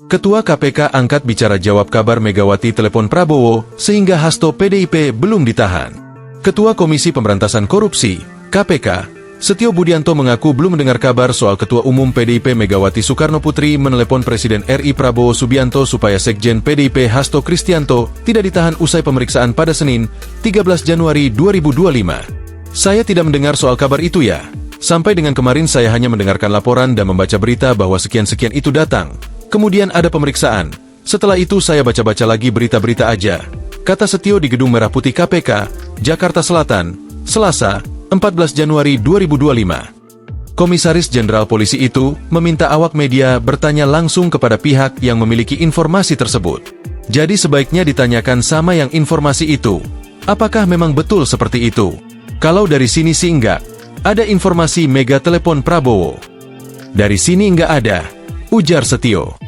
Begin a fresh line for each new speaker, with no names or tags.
Ketua KPK angkat bicara jawab kabar Megawati telepon Prabowo, sehingga Hasto PDIP belum ditahan. Ketua Komisi Pemberantasan Korupsi, KPK, Setio Budianto mengaku belum mendengar kabar soal Ketua Umum PDIP Megawati Soekarnoputri menelepon Presiden RI Prabowo Subianto supaya Sekjen PDIP Hasto Kristianto tidak ditahan usai pemeriksaan pada Senin, 13 Januari 2025. Saya tidak mendengar soal kabar itu ya. Sampai dengan kemarin saya hanya mendengarkan laporan dan membaca berita bahwa sekian-sekian itu datang. Kemudian ada pemeriksaan. Setelah itu saya baca-baca lagi berita-berita aja. Kata Setio di Gedung Merah Putih KPK, Jakarta Selatan, Selasa, 14 Januari 2025. Komisaris Jenderal Polisi itu meminta awak media bertanya langsung kepada pihak yang memiliki informasi tersebut. Jadi sebaiknya ditanyakan sama yang informasi itu. Apakah memang betul seperti itu? Kalau dari sini sih enggak. Ada informasi Mega telepon Prabowo. Dari sini enggak ada, ujar Setio.